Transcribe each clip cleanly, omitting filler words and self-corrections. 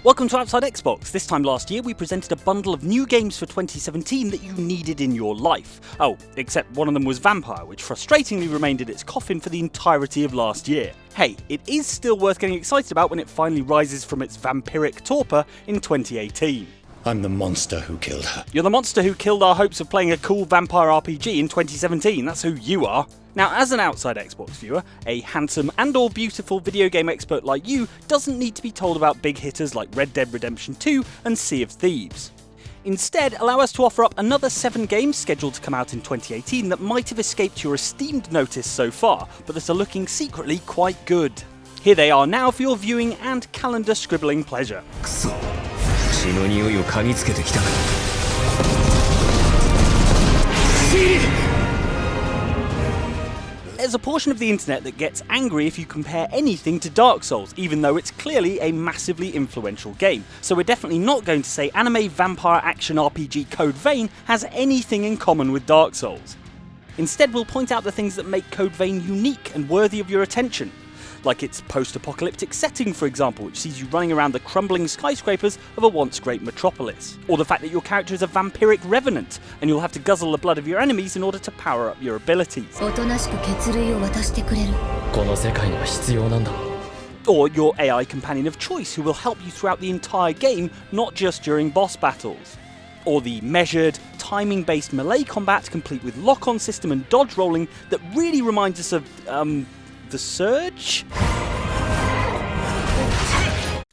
Welcome to Outside Xbox. This time last year we presented a bundle of new games for 2017 that you needed in your life. Oh, except one of them was Vampire, which frustratingly remained in its coffin for the entirety of last year. Hey, it is still worth getting excited about when it finally rises from its vampiric torpor in 2018. I'm the monster who killed her. You're the monster who killed our hopes of playing a cool vampire RPG in 2017, that's who you are. Now, as an outside Xbox viewer, a handsome and or beautiful video game expert like you doesn't need to be told about big hitters like Red Dead Redemption 2 and Sea of Thieves. Instead, allow us to offer up another 7 games scheduled to come out in 2018 that might have escaped your esteemed notice so far, but that are looking secretly quite good. Here they are now for your viewing and calendar scribbling pleasure. There's a portion of the internet that gets angry if you compare anything to Dark Souls, even though it's clearly a massively influential game. So we're definitely not going to say anime vampire action RPG Code Vein has anything in common with Dark Souls. Instead, we'll point out the things that make Code Vein unique and worthy of your attention. Like its post-apocalyptic setting, for example, which sees you running around the crumbling skyscrapers of a once great metropolis. Or the fact that your character is a vampiric revenant, and you'll have to guzzle the blood of your enemies in order to power up your abilities. Or your AI companion of choice, who will help you throughout the entire game, not just during boss battles. Or the measured, timing-based melee combat, complete with lock-on system and dodge rolling, that really reminds us of, The Surge?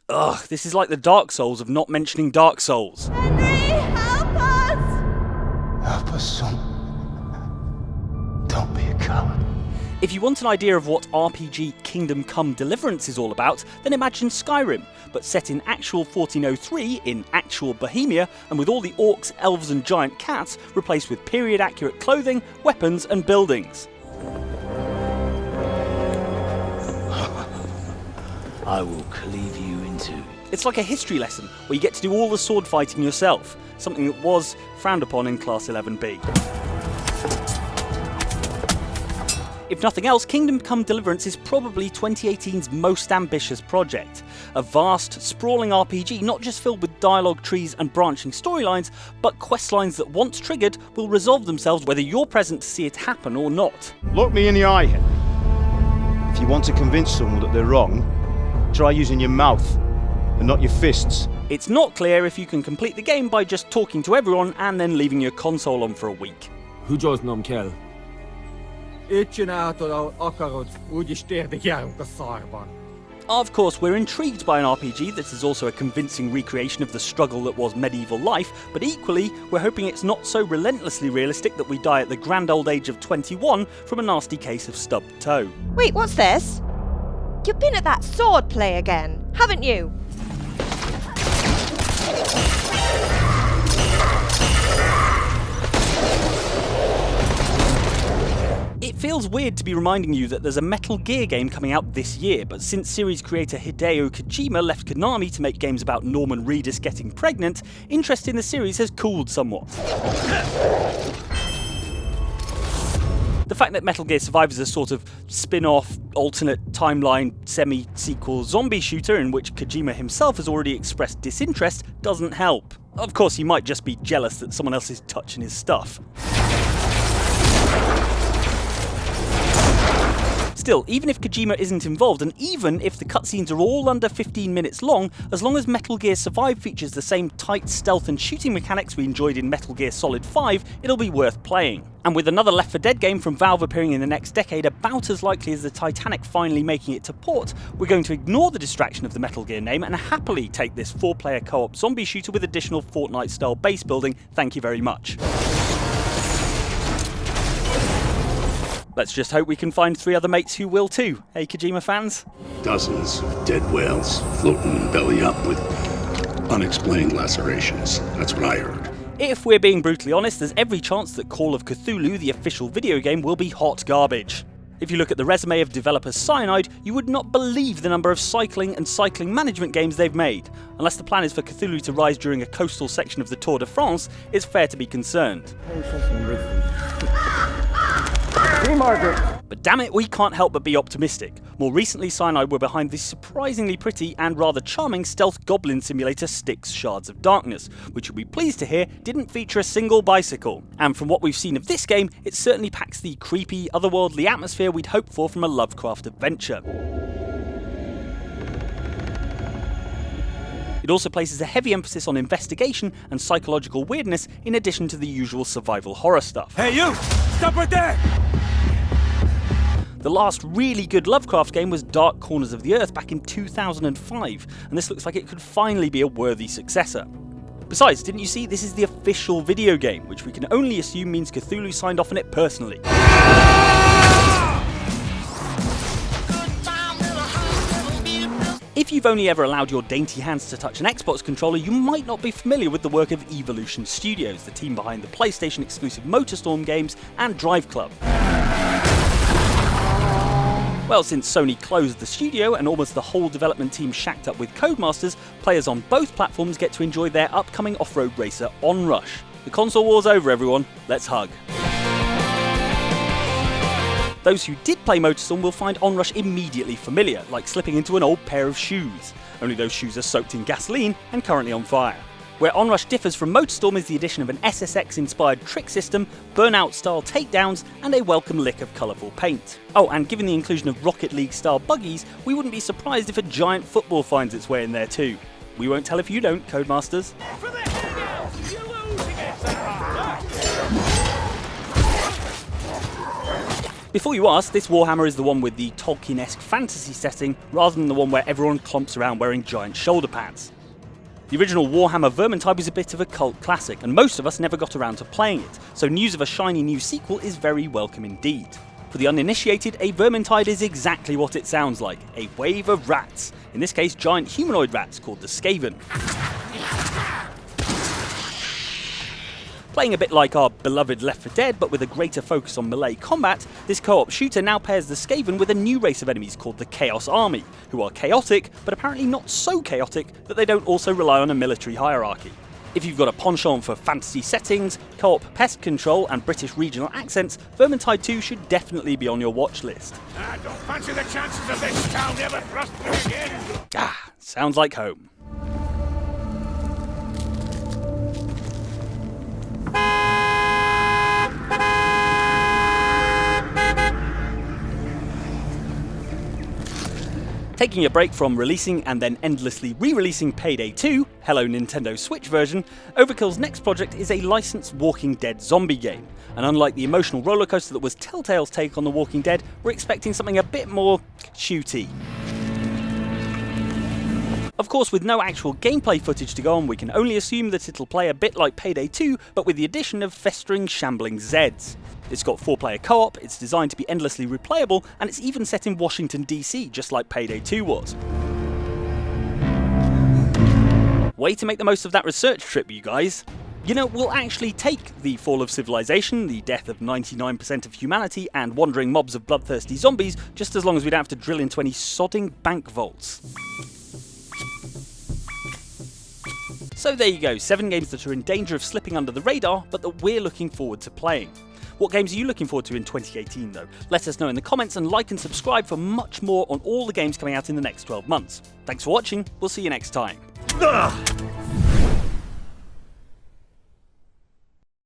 Ugh, this is like the Dark Souls of not mentioning Dark Souls. Henry, help us! Help us, son. Don't be a coward. If you want an idea of what RPG Kingdom Come Deliverance is all about, then imagine Skyrim, but set in actual 1403 in actual Bohemia, and with all the orcs, elves and giant cats replaced with period-accurate clothing, weapons and buildings. I will cleave you in two. It's like a history lesson, where you get to do all the sword fighting yourself, something that was frowned upon in Class 11B. If nothing else, Kingdom Come Deliverance is probably 2018's most ambitious project. A vast, sprawling RPG not just filled with dialogue trees and branching storylines, but questlines that once triggered will resolve themselves whether you're present to see it happen or not. Look me in the eye, Henry. If you want to convince someone that they're wrong, try using your mouth and not your fists. It's not clear if you can complete the game by just talking to everyone and then leaving your console on for a week. Húgyoznom kell. Így csináltad, ahogy akarod, úgyis térdig járunk a szarban. Of course, we're intrigued by an RPG that is also a convincing recreation of the struggle that was medieval life, but equally, we're hoping it's not so relentlessly realistic that we die at the grand old age of 21 from a nasty case of stubbed toe. Wait, what's this? You've been at that sword play again, haven't you? It feels weird to be reminding you that there's a Metal Gear game coming out this year, but since series creator Hideo Kojima left Konami to make games about Norman Reedus getting pregnant, interest in the series has cooled somewhat. The fact that Metal Gear Survive is a sort of spin-off, alternate timeline, semi-sequel zombie shooter in which Kojima himself has already expressed disinterest doesn't help. Of course, he might just be jealous that someone else is touching his stuff. Still, even if Kojima isn't involved, and even if the cutscenes are all under 15 minutes long, as long as Metal Gear Survive features the same tight stealth and shooting mechanics we enjoyed in Metal Gear Solid 5, it'll be worth playing. And with another Left 4 Dead game from Valve appearing in the next decade about as likely as the Titanic finally making it to port, we're going to ignore the distraction of the Metal Gear name and happily take this 4-player co-op zombie shooter with additional Fortnite-style base building, thank you very much. Let's just hope we can find 3 other mates who will too, hey Kojima fans? Dozens of dead whales floating belly up with unexplained lacerations. That's what I heard. If we're being brutally honest, there's every chance that Call of Cthulhu, the official video game, will be hot garbage. If you look at the resume of developer Cyanide, you would not believe the number of cycling and cycling management games they've made. Unless the plan is for Cthulhu to rise during a coastal section of the Tour de France, it's fair to be concerned. But damn it, we can't help but be optimistic. More recently, Cyanide were behind the surprisingly pretty and rather charming stealth goblin simulator Styx Shards of Darkness, which you'll be pleased to hear didn't feature a single bicycle. And from what we've seen of this game, it certainly packs the creepy, otherworldly atmosphere we'd hoped for from a Lovecraft adventure. It also places a heavy emphasis on investigation and psychological weirdness in addition to the usual survival horror stuff. Hey you! Stop right there! The last really good Lovecraft game was Dark Corners of the Earth back in 2005, and this looks like it could finally be a worthy successor. Besides, didn't you see, this is the official video game, which we can only assume means Cthulhu signed off on it personally. If you've only ever allowed your dainty hands to touch an Xbox controller, you might not be familiar with the work of Evolution Studios, the team behind the PlayStation exclusive MotorStorm games and Drive Club. Well, since Sony closed the studio and almost the whole development team shacked up with Codemasters, players on both platforms get to enjoy their upcoming off-road racer Onrush. The console war's over, everyone. Let's hug. Those who did play MotorStorm will find Onrush immediately familiar, like slipping into an old pair of shoes. Only those shoes are soaked in gasoline and currently on fire. Where Onrush differs from MotorStorm is the addition of an SSX-inspired trick system, Burnout-style takedowns, and a welcome lick of colourful paint. Oh, and given the inclusion of Rocket League-style buggies, we wouldn't be surprised if a giant football finds its way in there too. We won't tell if you don't, Codemasters. Before you ask, this Warhammer is the one with the Tolkien-esque fantasy setting, rather than the one where everyone clomps around wearing giant shoulder pads. The original Warhammer Vermintide was a bit of a cult classic, and most of us never got around to playing it, so news of a shiny new sequel is very welcome indeed. For the uninitiated, a Vermintide is exactly what it sounds like, a wave of rats, in this case giant humanoid rats called the Skaven. Playing a bit like our beloved Left 4 Dead, but with a greater focus on melee combat, this co-op shooter now pairs the Skaven with a new race of enemies called the Chaos Army, who are chaotic, but apparently not so chaotic that they don't also rely on a military hierarchy. If you've got a penchant for fantasy settings, co-op pest control and British regional accents, Vermintide 2 should definitely be on your watch list. I don't fancy the chances of this town ever prospering again. Ah, sounds like home. Taking a break from releasing and then endlessly re-releasing Payday 2, hello Nintendo Switch version, Overkill's next project is a licensed Walking Dead zombie game. And unlike the emotional rollercoaster that was Telltale's take on The Walking Dead, we're expecting something a bit more shooty. Of course, with no actual gameplay footage to go on, we can only assume that it'll play a bit like Payday 2, but with the addition of festering, shambling Zeds. It's got 4-player co-op, it's designed to be endlessly replayable, and it's even set in Washington DC, just like Payday 2 was. Way to make the most of that research trip, you guys. You know, we'll actually take the fall of civilization, the death of 99% of humanity, and wandering mobs of bloodthirsty zombies, just as long as we don't have to drill into any sodding bank vaults. So there you go, 7 games that are in danger of slipping under the radar, but that we're looking forward to playing. What games are you looking forward to in 2018 though? Let us know in the comments and like and subscribe for much more on all the games coming out in the next 12 months. Thanks for watching, we'll see you next time.